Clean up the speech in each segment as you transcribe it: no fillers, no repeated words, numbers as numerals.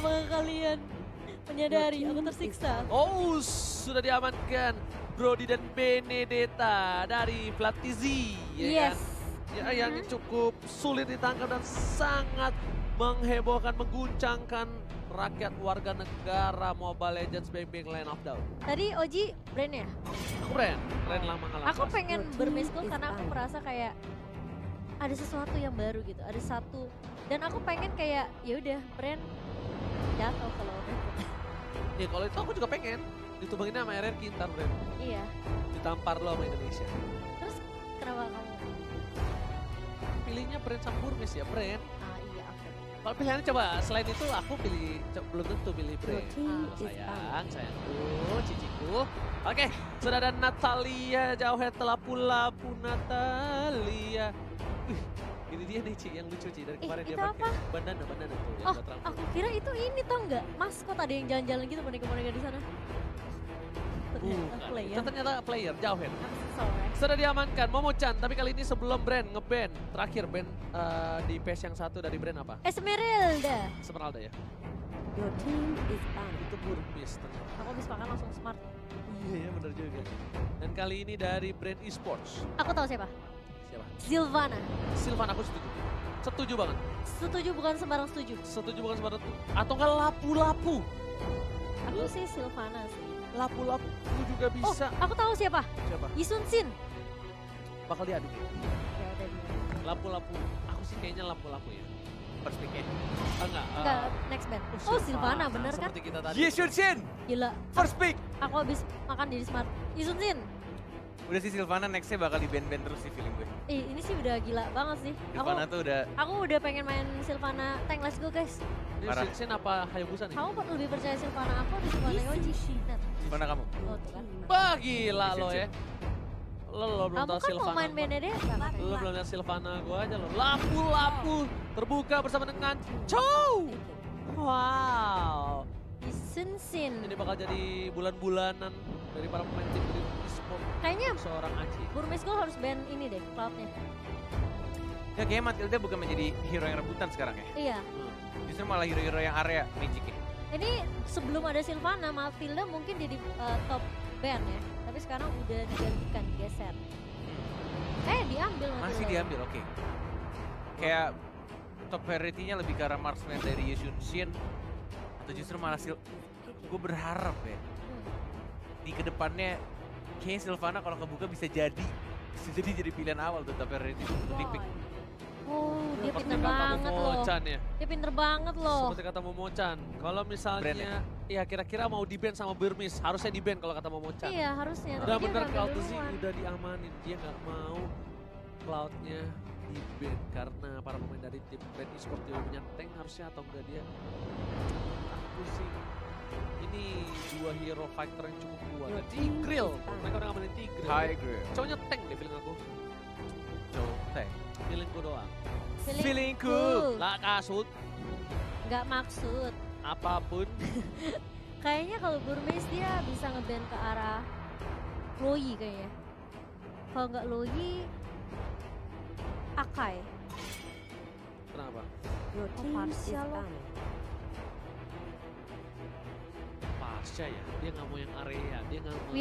Apakah kalian menyadari aku tersiksa? Oh, sudah diamankan Brody dan Benedetta dari Flattizy, ya Yes. kan? Ya, yang cukup sulit ditangkap dan sangat menghebohkan, mengguncangkan rakyat warga negara Mobile Legends Bang Land of Dawn. Tadi Oji brand ya? Aku Ren lama ngalah. Aku pengen bermiskul karena aku merasa kayak ada sesuatu yang baru gitu, ada satu dan aku pengen kayak ya udah brand jatuh kalau Ya kalau itu aku juga pengen ditumbangin sama RR Kintar, Ren. iya. Ditampar lo sama Indonesia. Terus kenapa kamu? Pilihnya brand sama Burmis ya, brand. Ah iya oke. Kalau pilihannya coba selain itu aku pilih, belum tentu pilih brand. Ah, Sayangku, ciciku. Oke, sudah ada Natalia, Jauhead telah lapu Natalia. Wih, ini dia nih Ci, yang lucu Ci, dari kemarin dia itu pakai apa? bandana tuh yang Oh, buat rambut. aku kira itu ini tau nggak? Mas kok ada yang jalan-jalan gitu boneka-boneka di sana? Ternyata player. Itu ternyata player, Jauhead. I'm so sorry. Sudah diamankan, Momo-chan, tapi kali ini sebelum brand nge-ban, terakhir ban di PES yang satu dari brand apa? Esmeralda. Esmeralda ya? Your team is banned. Itu Burmis ternyata. Aku habis makan langsung smart. Iya, bener juga. Dan kali ini dari brand esports. Aku tahu siapa? Siapa? Sylvana. Silvan, aku setuju. Setuju banget. Setuju bukan sembarang setuju. Setuju bukan sebarang atau enggak lapu-lapu. Aku sih Sylvana sih. Lapu-lapu juga bisa. Oh, aku tahu siapa? Siapa? Yisun Shin. Bakal diadu ya. Ya udah dia. Lapu-lapu. Aku sih kayaknya lapu-lapu ya. First pick-nya. Enggak. Enggak, next band. Oh, Sylvana bener kan? Seperti kita tadi. Yisun Shin, Gila. first pick. Aku habis makan di smart. Yisun Shin. Udah sih Sylvana nextnya bakal di band-band terus sih feeling gue. Ini sih udah gila banget sih. Sylvana tuh udah Aku udah pengen main Sylvana Tank, let's go guys. Ini Parah. Sin apa Hayabusa nih? Kamu lebih percaya Sylvana aku atau Sylvana Yoji? Nah, Sylvana kamu. oh tuh kan. Wah gila lo ya. Lo belum Kamu tahu kan mau Sylvana. main Benedetta kan? Lo belum lihat Sylvana gua aja lo. Lapu-lapu terbuka bersama dengan Chow. Wow. Yisun Shin. Ini bakal jadi bulan-bulanan dari para pemain tim dari e-sport. Kayaknya Seorang Aji. Burmis School harus ban ini deh, cloudnya. Ya kayaknya Matilda bukan menjadi hero yang rebutan sekarang ya. Iya. Justru malah hero-hero yang area Magic ya. Ini sebelum ada Sylvana, Matilda mungkin jadi top ban ya. Tapi sekarang udah digantikan, digeser. Diambil Matilda. Masih diambil, oke. Kayak top priority-nya lebih ke arah marksman dari Yisun Shin. Atau justru malah gue berharap ya. Di kedepannya kayaknya Sylvana kalau kebuka bisa jadi pilihan awal tuh top priority untuk di pick. Oh, dia Seperti pinter kata banget loh. Momo-chan ya. Dia pinter banget loh. Seperti kata Momo-chan. Kalau misalnya Brand ya kira-kira mau di-ban sama Burmis, harusnya di-ban kalau kata Momo-chan. Iya harusnya. Udah Tapi dia bener udah Cloud ambil sih duluan. udah diamanin. Dia nggak mau Cloud-nya di-ban karena para pemain dari tim Brand Esports dia punya tank harusnya atau enggak dia. Aku sih ini dua hero fighter yang cukup kuat. Dan Tigreal, mereka udah ngamanin Tigreal. High grade. Cowoknya tank deh feeling aku. Tank. Feelingku doang. Feeling cool. Lah kasut, Nggak maksud. apapun. Kayaknya kalau Burmis dia bisa ngeban ke arah Loi kayaknya. Kalau nggak Loi, Akai. Kenapa? Your Oh, team is Marsha lo. banned. Pasca ya, dia nggak mau yang area, dia nggak mau.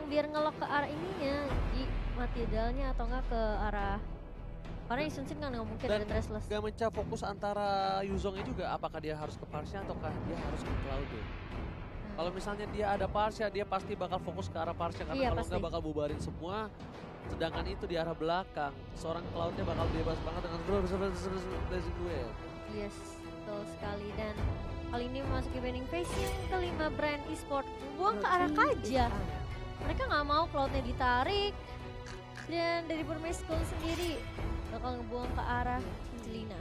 Biar ngelok ke arah ininya, di Matildalnya atau nggak ke arah. Karena Yisun Shin kan nggak mungkin Dan ada Trestless. Gak mencap fokus antara Yuzongnya juga, apakah dia harus ke Parsha ataukah dia harus ke Cloud ya? Kalau misalnya dia ada Parsha, dia pasti bakal fokus ke arah Parsha karena Iya, kalau pasti. nggak bakal bubarin semua. Sedangkan itu di arah belakang, seorang Cloudnya bakal bebas banget dengan blazing duel. Yes, betul sekali. Dan kali ini memasuki banning phase yang kelima brand e-sport buang ke arah Kaja. Mereka nggak mau Cloudnya ditarik. Dan dari Burmese School sendiri bakal ngebuang ke arah Angelina.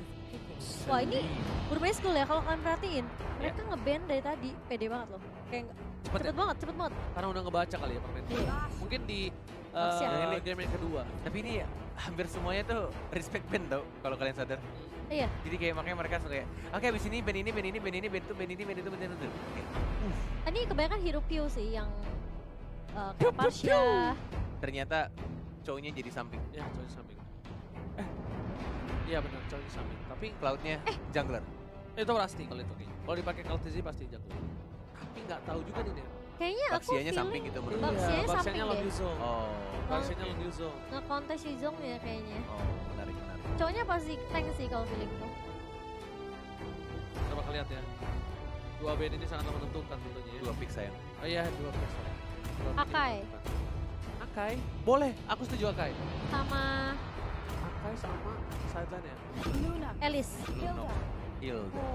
Wah ini Burmese School ya kalau kalian perhatiin. Mereka nge-ban dari tadi, pede banget loh. Kayak Cepet ya? cepet banget. Karena udah ngebaca kali ya permain. Iya. Mungkin di Maksudnya? game yang kedua. Tapi ini hampir semuanya tuh respect band tau kalau kalian sadar. Iya, Jadi kayak makanya mereka suka kayak, oke abis ini band ini, band ini, band ini, band itu, band ini, band itu, band itu. Kayak, ini kebanyakan hero Q sih yang kayak Pasha. ternyata cowoknya jadi samping. Ya, cowoknya samping. Iya benar, cowoknya samping. Tapi Cloudnya jungler. itu pasti kalau itu kayaknya. Kalau dipakai Kaltizi pasti jago. Tapi nggak tahu juga nih Ner. Kayaknya aku Baxianya samping feeling gitu bro. Baxianya Baxianya samping Lone deh. Yuzong. Oh. Baxianya Lone Yuzong. Nge-kontes Yuzong ya kayaknya. Oh, menarik. Cowoknya pasti tank sih kalau feelingku. Kita bakal lihat ya. Dua band ini sangat menentukan tentunya ya. Dua pick sayang. Oh iya, dua pick. Dua pick Akai. ini menentukan. Akai? Boleh, aku setuju Akai. Sama Akai sama sideline ya. Luna. Elis. Bruno. Hilda.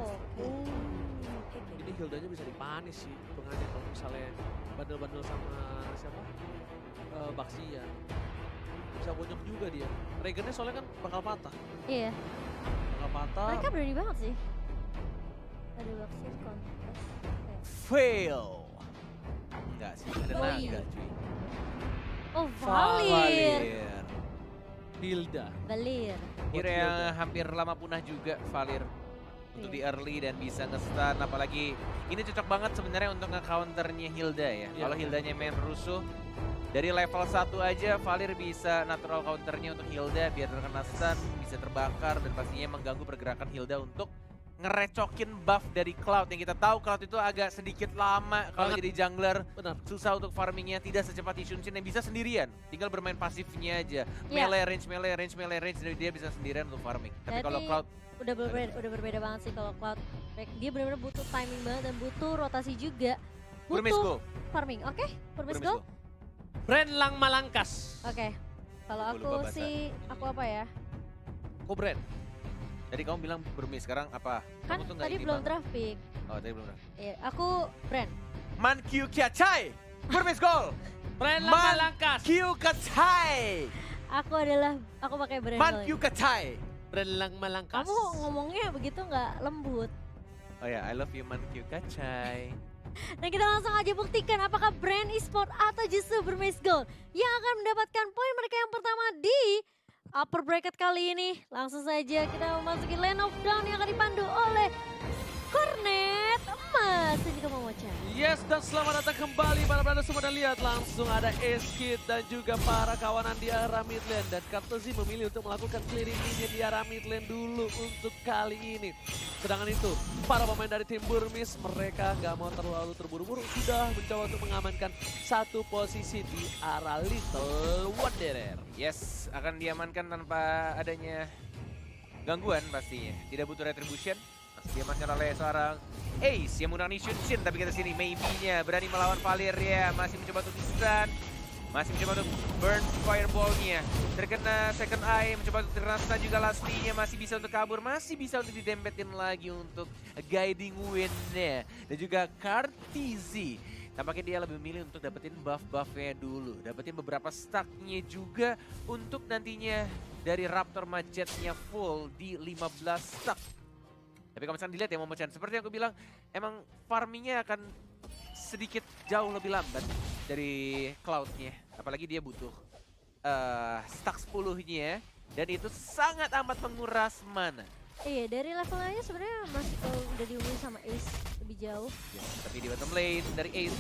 Oh. Ini Hildanya bisa dipanis sih hitungannya kalau misalnya bandel-bandel sama siapa? Baxia. Bisa bonyok juga dia. Regennya soalnya kan bakal patah. Iya. Bakal patah. Mereka berani banget sih. Ada Baxia kontes. Fail. Enggak sih, ada Oh, naga iya. cuy. Oh, Valir. Hilda. Valir. Hero yang hampir lama punah juga, Valir. Untuk di early dan bisa nge-stun, apalagi ini cocok banget sebenarnya untuk nge-counternya Hilda ya. Iya. Kalau Hildanya main rusuh, dari level 1 aja Valir bisa natural counternya untuk Hilda biar terkena stun, bisa terbakar dan pastinya mengganggu pergerakan Hilda untuk ngerecokin buff dari Cloud. Yang kita tahu Cloud itu agak sedikit lama kalau Banget. jadi jungler. Benar. Susah untuk farmingnya, tidak secepat Yishun-Shin yang bisa sendirian. Tinggal bermain pasifnya aja. Iya. Melee range, dan dia bisa sendirian untuk farming. Tapi kalau Jadi, Cloud, udah berbeda banget sih kalau Cloud. Dia benar-benar butuh timing banget dan butuh rotasi juga. Burmis Butuh go. farming. Oke, Burmis Burmis go. go. Brand Lang Malangkas. Oke. Kalau Gua lupa aku bahasa. sih, aku apa ya? Kok brand? Tadi kamu bilang Burmis, sekarang apa? Kan Kamu tuh nggak tadi ini belum banget. draft pick. Oh, tadi belum draft. Iya, aku brand. Man Kyu Kiachai. Burmis goal. Brand Lang Man Malangkas. Kyu Kachai. Aku pakai brand. Man soalnya. Kyu Kachai. Brand Lang Malangkas. Kamu ngomongnya begitu nggak lembut. Oh ya, I love you Man Kyu Kachai. Dan kita langsung aja buktikan apakah brand e-sport atau justru Burmese Gold yang akan mendapatkan poin mereka yang pertama di upper bracket kali ini. Langsung saja kita memasuki lane of down yang akan dipandu oleh Cornet Emas dan juga Momocha. Yes, dan selamat datang kembali para brother semua, dan lihat langsung ada Eskid dan juga para kawanan di arah mid lane, dan Kaltizi memilih untuk melakukan clearing linya di arah mid lane dulu untuk kali ini. Sedangkan itu para pemain dari tim Burmis, mereka nggak mau terlalu terburu-buru, sudah mencoba untuk mengamankan satu posisi di arah Little Wanderer. Yes, akan diamankan tanpa adanya gangguan pastinya. Tidak butuh retribution. Masih diamankan oleh seorang Ace yang menggunakan Yishun-Shin. Tapi kita sini maybe-nya berani melawan Valir ya. Masih mencoba untuk di-stun. Masih mencoba untuk burn fireball-nya. Terkena second eye, mencoba untuk terkena stun juga last-nya. Masih bisa untuk kabur, masih bisa untuk didempetin lagi untuk guiding win-nya. Dan juga Kaltizi. Tampaknya dia lebih memilih untuk dapetin buff-buffnya dulu. Dapetin beberapa stack-nya juga untuk nantinya dari Raptor Majetnya full di 15 stack. Tapi kalau misalkan dilihat ya Momo-chan, seperti yang aku bilang, emang farmingnya akan sedikit jauh lebih lambat dari Cloud-nya. Apalagi dia butuh stack 10-nya dan itu sangat amat menguras mana. Iya, dari levelnya sebenarnya masih udah diunggul sama Ace lebih jauh. Ya, tapi di bottom lane dari Ace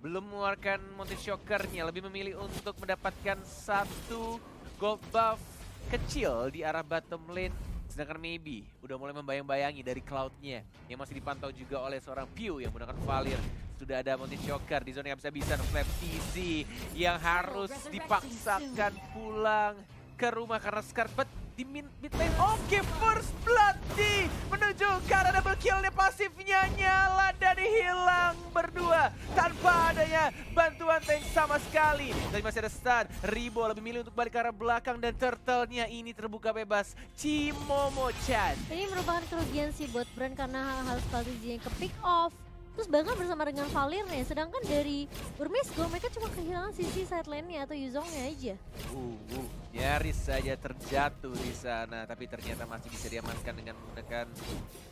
belum mengeluarkan Monty Shocker-nya, lebih memilih untuk mendapatkan satu gold buff kecil di arah bottom lane. Sedangkan maybe udah mulai membayang-bayangi dari Cloud-nya yang masih dipantau juga oleh seorang Pew yang menggunakan Valir. Sudah ada Monty Shocker di zona yang bisa-bisa, Flap TZ yang harus dipaksakan pulang ke rumah karena Scarlet di mid lane. Oke, first blood di menunjukkan ada double kill-nya, pasifnya nyala dan hilang berdua tanpa adanya bantuan tank sama sekali. Tapi masih ada stun. Ribo lebih milih untuk balik ke arah belakang dan turtle-nya ini terbuka bebas. Momo-chan. Ini merupakan kerugian sih buat brand karena hal-hal seperti yang ke pick off. Terus bahkan bersama dengan Valir nih, sedangkan dari Burmese Go mereka cuma kehilangan sisi side lane-nya atau Yuzongnya aja. Nyaris saja terjatuh di sana, tapi ternyata masih bisa diamankan dengan menggunakan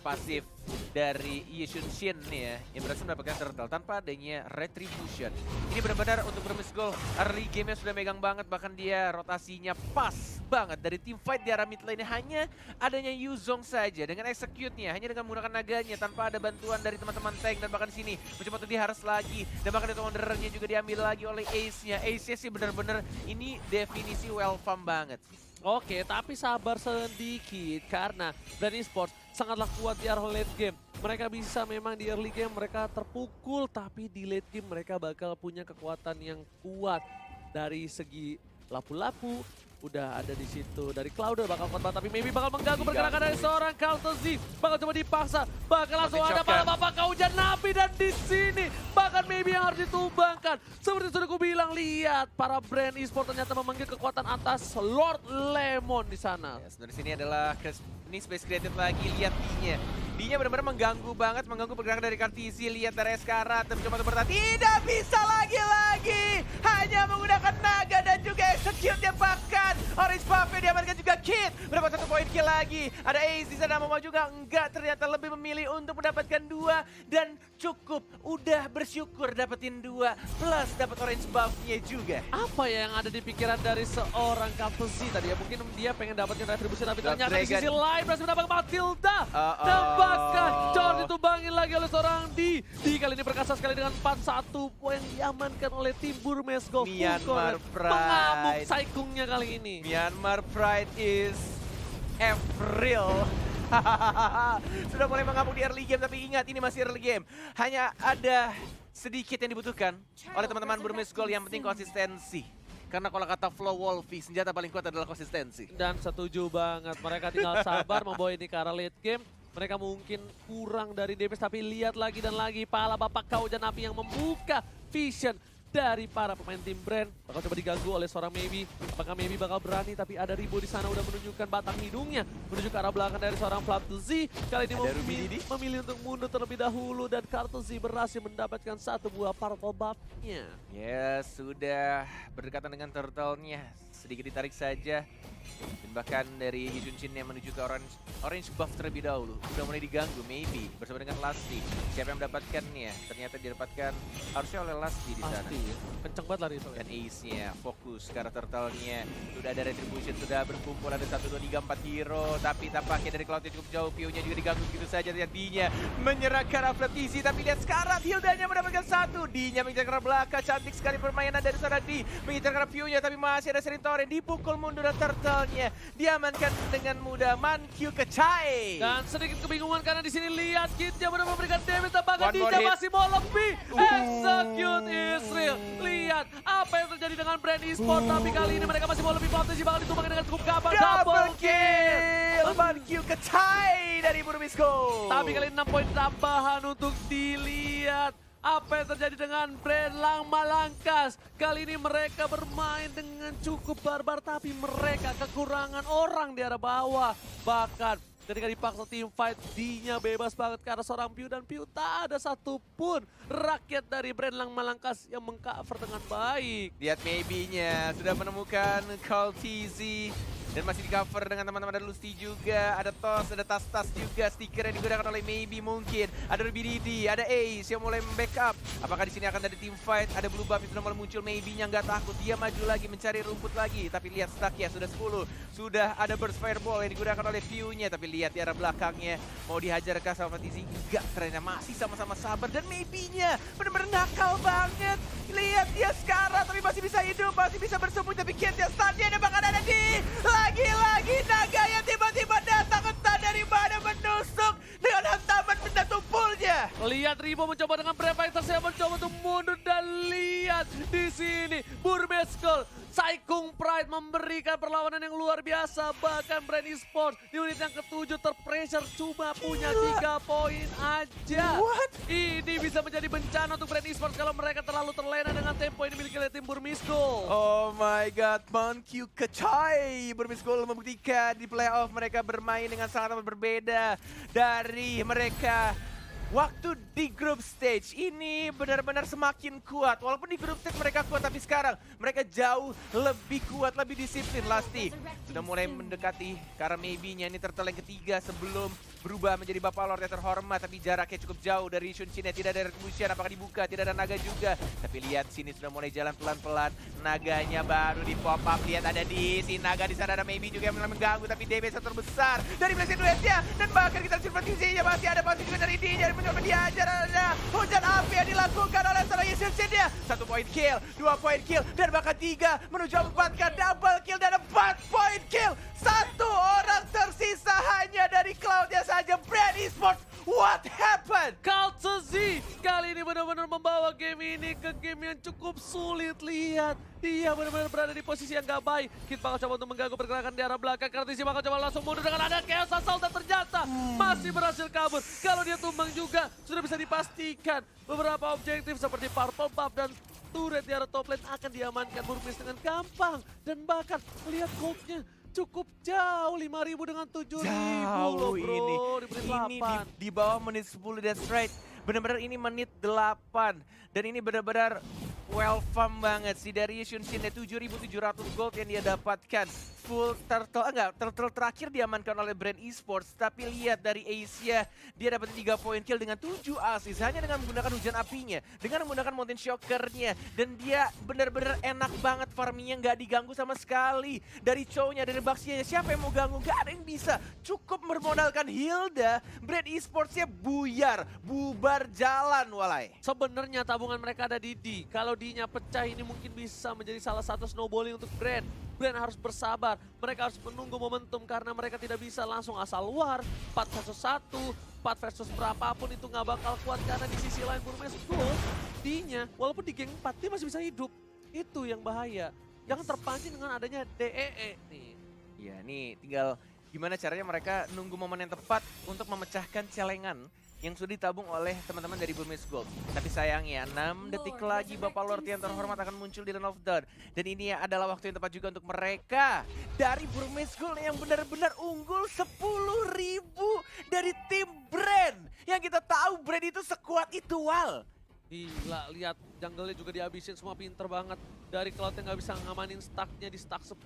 pasif dari Yishun-Shin ya, yang berhasil mendapatkan turtle tanpa adanya retribution. Ini benar-benar untuk Burmese Go early game-nya sudah megang banget, bahkan dia rotasinya pas banget dari team fight di arah mid lane. Hanya adanya Yuzong saja dengan execute-nya, hanya dengan menggunakan naganya tanpa ada bantuan dari teman-teman tank, dan bahkan di sini mencoba untuk diharas lagi, dan bahkan itu Wanderer-nya juga diambil lagi oleh Ace-nya. Ace-nya sih benar-benar ini definisi well farm banget. Oke, tapi sabar sedikit karena Brand Esports sangatlah kuat di arah late game. mereka bisa memang di early game mereka terpukul, tapi di late game mereka bakal punya kekuatan yang kuat dari segi lapu-lapu. Udah ada di situ dari Cloud bakal kuat banget, tapi maybe bakal mengganggu pergerakan dari seorang Kaltezi. Bakal coba dipaksa, bakal langsung ada pala bapak hujan napi, dan di sini bahkan maybe yang harus ditumbangkan. Seperti sudah aku bilang, lihat para brand e-sport ternyata memanggil kekuatan atas Lord Lemon di sana. Yes, dari sini adalah ini Space Created lagi, lihat D-nya. D-nya benar-benar mengganggu banget, mengganggu pergerakan dari Kartisi. Lihat dari Eskara, mencoba untuk bertahan. Tidak bisa lagi-lagi. Hanya menggunakan naga dan juga execute yang bahkan. Orange Buffet diamankan juga Kid. Mendapat 1 poin kill lagi. Ada Ace di sana, mau juga enggak. Ternyata lebih memilih untuk mendapatkan 2. Dan cukup, udah bersyukur dapetin 2. Plus dapat Orange Buff-nya juga. Apa ya yang ada di pikiran dari seorang Kaltezi tadi ya? Mungkin dia pengen dapetin retribusi, tapi ternyata di sisi lain berhasil mendapatkan Matilda. Dan bahkan George ditumbangin lagi oleh seorang D kali ini perkasa sekali dengan 4-1 poin diamankan oleh tim Burmeskov. Myanmar Pride. Mengamuk Saikungnya kali ini. Myanmar Pride is April. Sudah mulai mengamuk di early game, tapi ingat ini masih early game. Hanya ada sedikit yang dibutuhkan oleh teman-teman Burmeskov, yang penting konsistensi. Karena kalau kata Flow Wolfie, senjata paling kuat adalah konsistensi. Dan setuju banget, mereka tinggal sabar membawa ini ke arah late game. Mereka mungkin kurang dari damage, tapi lihat lagi dan lagi pala bapak hujan api yang membuka vision dari para pemain tim Brand. Bakal coba diganggu oleh seorang Maybe. Apakah Maybe bakal berani, tapi ada Ribo di sana udah menunjukkan batang hidungnya menuju ke arah belakang dari seorang Kartezi. Kali ini memilih untuk mundur terlebih dahulu, dan Kartezi berhasil mendapatkan 1 buah purple buff-nya. Ya, sudah berdekatan dengan turtle-nya. Sedikit ditarik saja. Dan bahkan dari Yunshin yang menuju ke orange buff terlebih dahulu. Udah mulai diganggu, Maybe bersama dengan Lasti. Siapa yang mendapatkannya? Ternyata didapatkan harusnya oleh Lasti di sana. Pasti, kenceng banget lari soalnya. Dan Ace-nya fokus ke arah turtle-nya. Sudah ada retribution, sudah berkumpul, ada 1, 2, 3, 4 hero. Tapi tampaknya dari Cloud cukup jauh, Pio-nya juga diganggu begitu saja. Lihat D-nya menyerang ke arah Flatisi, tapi lihat sekarang Hilda-nya mendapatkan 1. D-nya mengincar ke arah belakang, cantik sekali permainan dari sana D. Mengincar ke arah Pio-nya, tapi masih ada Serintoren. Dipukul mundur dan turtle-nya diamankan dengan mudah. Mankyu Kecai. Dan sedikit kebingungan karena di sini lihat Kidnya benar memberikan damage, bahkan One more Dija hit. masih mau lebih. Execute Israel. Lihat apa yang terjadi dengan Brand Esport, tapi kali ini mereka masih mau lebih potensi, bakal ditumbangkan dengan cukup gampang. Double kill. Mankyu Kecai dari Burmeskov. Tapi kali ini 6 poin tambahan untuk dilihat. Apa yang terjadi dengan Brand Lang Malangkas. Kali ini mereka bermain dengan cukup barbar, tapi mereka kekurangan orang di arah bawah. Bahkan ketika dipaksa tim fight, D-nya bebas banget ke arah seorang Piu, dan Piu tak ada satupun rakyat dari Brand Lang Malangkas yang mengcover dengan baik. Lihat Maybe-nya sudah menemukan Kaltisi. Dan masih di cover dengan teman-teman, ada Lusty juga, ada Tos, ada tas-tas juga, stiker yang digunakan oleh Maybe mungkin. Ada Ruby Didi, ada Ace yang mulai membackup. Apakah di sini akan ada team fight? Ada blue buff yang sudah mulai muncul, Maybe-nya nggak takut, dia maju lagi mencari rumput lagi. Tapi lihat stack ya, sudah 10. Sudah ada burst fireball yang digunakan oleh View-nya, tapi lihat di arah belakangnya mau dihajar ke sama Fatisi. Enggak, ternyata masih sama-sama sabar, dan Maybe-nya benar-benar nakal banget. Lihat dia sekarang, tapi masih bisa hidup, masih bisa bersembunyi, tapi Kid-nya stun-nya dan bahkan ada di lagi-lagi naga yang tiba-tiba datang, entah dari mana, menusuk dengan hantaman benda tumpulnya. Lihat Ribo mencoba dengan Prefactor, saya mencoba untuk mundur, dan lihat di sini Burmeskov, Saikung Pride memberikan perlawanan yang luar biasa. Bahkan Brand Esport di unit yang ke-7 terpressure, cuma punya 3 poin aja. What? Ini bisa menjadi bencana untuk Brand Esport kalau mereka terlalu terlena dengan tempo yang dimiliki oleh tim Burmeskov. Oh my god, Mankyu Kecai. Burmeskov membuktikan di playoff mereka bermain dengan sangat berbeda dari mereka. Waktu di group stage ini benar-benar semakin kuat. Walaupun di group stage mereka kuat, tapi sekarang mereka jauh lebih kuat, lebih disiplin. Lasti sudah mulai mendekati karena Maybe-nya ini turtle yang ketiga sebelum berubah menjadi Bapak Lord yang terhormat. Tapi jaraknya cukup jauh dari Yunshin, tidak ada retribution. Apakah dibuka? Tidak ada naga juga. Tapi lihat sini sudah mulai jalan pelan-pelan. Naganya baru di pop up. Lihat ada di si naga di sana, ada Maybe juga yang mulai mengganggu, tapi damage terbesar dari Blessed Duet-nya. Dan bahkan kita simpatisinya masih ada pasti juga dari D-nya. Mencoba diajar, ada hujan api yang dilakukan oleh seorang Yunshin-nya. 1 poin kill, 2 poin kill, dan bahkan 3 menuju 4 kan double kill dan 4 poin kill. 1 orang tersisa hanya dari Cloud-nya saja. Brand Esport What happened? Culture Z kali ini benar-benar membawa game ini ke game yang cukup sulit. Lihat, dia benar-benar berada di posisi yang gak baik. Kid bakal coba untuk mengganggu pergerakan di arah belakang. Kartisi bakal coba langsung mundur dengan ada Chaos Assault dan ternyata masih berhasil kabur. Kalau dia tumbang juga sudah bisa dipastikan beberapa objektif seperti Purple Buff dan turret di arah top lane akan diamankan Burmese dengan gampang. Dan bahkan lihat goldnya cukup jauh, 5.000 dengan 7.000 loh bro, di menit 8. Di bawah menit 10, that's right. Benar-benar ini menit 8. Dan ini benar-benar welcome banget sih dari Shunshin, 7.700 gold yang dia dapatkan. Full turtle terakhir diamankan oleh Brand Esports. Tapi lihat dari Asia, dia dapat 3 poin kill dengan 7 assist. Hanya dengan menggunakan hujan apinya, dengan menggunakan mountain shockernya. Dan dia benar-benar enak banget farmingnya, nggak diganggu sama sekali. Dari Chow-nya, dari Baxianya, siapa yang mau ganggu? Gak ada yang bisa. Cukup bermodalkan Hilda, Brand Esports-nya buyar, bubar jalan walai. Sebenarnya tabungan mereka ada di D. Kalau D-nya pecah ini mungkin bisa menjadi salah satu snowballing untuk Brand. Brand harus bersabar, mereka harus menunggu momentum karena mereka tidak bisa langsung asal war. 4 versus 1, 4 versus berapapun itu nggak bakal kuat karena di sisi lain Burmese Gold, D-nya walaupun di geng 4 dia masih bisa hidup. Itu yang bahaya. Jangan terpancing dengan adanya DEE nih. Ya nih tinggal gimana caranya mereka nunggu momen yang tepat untuk memecahkan celengan yang sudah ditabung oleh teman-teman dari Burmese Gold. Tapi sayangnya 6 detik lagi Bapak Lord yang terhormat akan muncul di Land of Dawn. Dan ini adalah waktu yang tepat juga untuk mereka dari Burmese Gold yang benar-benar unggul 10.000 dari tim Brand. Yang kita tahu Brand itu sekuat itu Wal. Gila, lihat jungle-nya juga dihabisin, semua pinter banget. Dari Cloud yang nggak bisa ngamanin stack-nya di stack 10.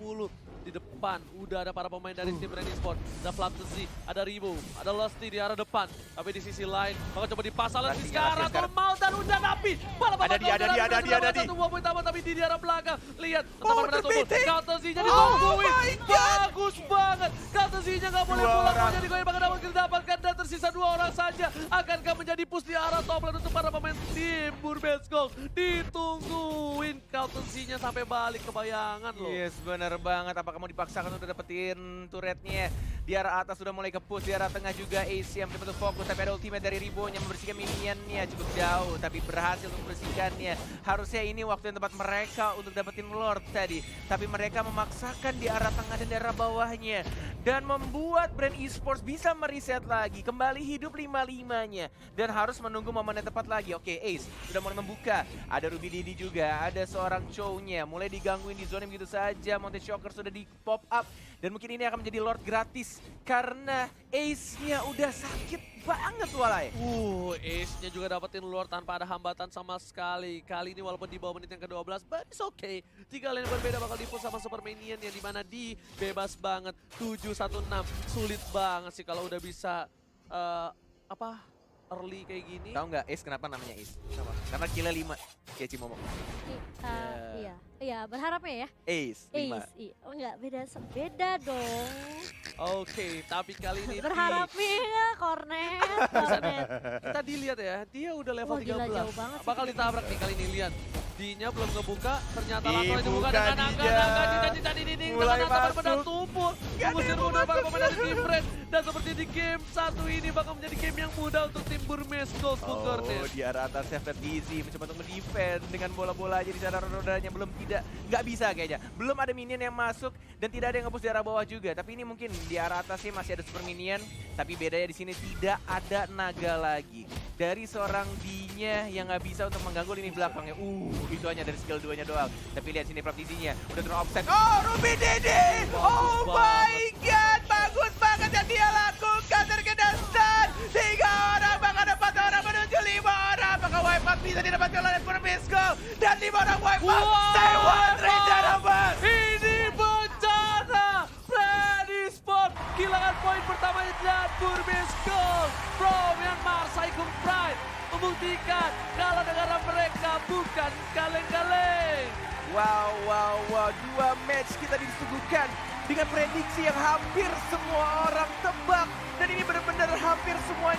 Di depan udah ada para pemain dari tim Brand Esports. Ada Flapsy, ada Ribo, ada Lusty di arah depan. Tapi di sisi lain, bakal coba dipasang lagi sekarang. Mau dan hujan api. Ada dia. Satu buah poin tambah tapi di arah belakang. Lihat, Oh, tetapan tubuh. terbiting. Counter-Z-nya Oh ditungguin. my God. Bagus banget. Counter-Z-nya nggak boleh Dua pulang. orang. Jadi gue bakal dapat didapatkan dan tersisa 2 orang saja. Akankah menjadi push di arah top lane untuk para pemain tim Burmese Gold. Ditungguin Counter-Z-nya sampai balik ke bayangan loh. Yes, benar banget. Apakah mau dipaksakan untuk dapetin turretnya? Di arah atas sudah mulai ke push, di arah tengah juga Ace yang betul-betul fokus. Tapi ada ultimate dari Ribo yang membersihkan minionnya cukup jauh. Tapi berhasil untuk membersihkannya. Harusnya ini waktu yang tepat mereka untuk dapetin Lord tadi. Tapi mereka memaksakan di arah tengah dan di arah bawahnya. Dan membuat Brand Esports bisa mereset lagi. Kembali hidup 5-5-nya. Dan harus menunggu momen yang tepat lagi. Oke, Ace sudah mulai membuka. Ada Ruby Didi juga, ada seorang Chow-nya. Mulai digangguin di zone begitu saja. Mountain Shocker sudah di pop up. Dan mungkin ini akan menjadi Lord gratis. Karena Ace-nya udah sakit banget walai. Ace-nya juga dapetin Lord tanpa ada hambatan sama sekali. Kali ini walaupun di bawah menit yang ke-12, but it's okay. 3 lane berbeda bakal dipush sama Super Minion yang dimana di bebas banget. 7-1-6, sulit banget sih kalau udah bisa early kayak gini. Tahu nggak Ace kenapa namanya Ace? Karena killnya 5. Kayak Cimomo. Iya, berharapnya ya. Ace 5. Ace, oh enggak, beda dong. Oke, tapi kali ini Berharapnya ya, Cornet. kita dilihat ya, dia udah level Wah, gila, 13. jauh banget sih Bakal dia. ditabrak nih kali ini, lihat. D-nya belum ngebuka, ternyata Ih, langsung dibuka buka dengan D-nya. angka di dinding Mulai dengan benar masuk. tumpul. Mengusir mundur para pemain dari tim Brand. Dan seperti di game 1 ini bakal menjadi game yang mudah untuk tim Burmese Gold. Oh, di arah atas Chef Easy mencoba untuk mendefend dengan bola-bola aja di sana rodanya belum nggak bisa kayaknya. Belum ada minion yang masuk dan tidak ada yang nge-push di arah bawah juga. Tapi ini mungkin di arah atasnya masih ada super minion, tapi bedanya di sini tidak ada naga lagi. Dari seorang D-nya yang nggak bisa untuk mengganggu lini belakangnya. Itu hanya dari skill 2-nya doang. Tapi lihat sini Praptizinya udah turun offset. Oh, Ruby Didi! Oh my god, bagus banget yang dia lakukan. Terkena stun. 3 orang, bahkan 4 orang menuju 5 orang. Apakah wipeout bisa didapatkan oleh Burmese Gold? Dan 5 orang wipeout. Stay one, rencana bang. Ini bencana! Brand Esports kehilangan poin pertamanya dan Burmese Gold from Myanmar Saigon Pride membuktikan kalau negara mereka bukan kaleng-kaleng. Wow. 2 match kita disuguhkan dengan prediksi yang hampir semua orang tebak. Dan ini benar-benar hampir semuanya.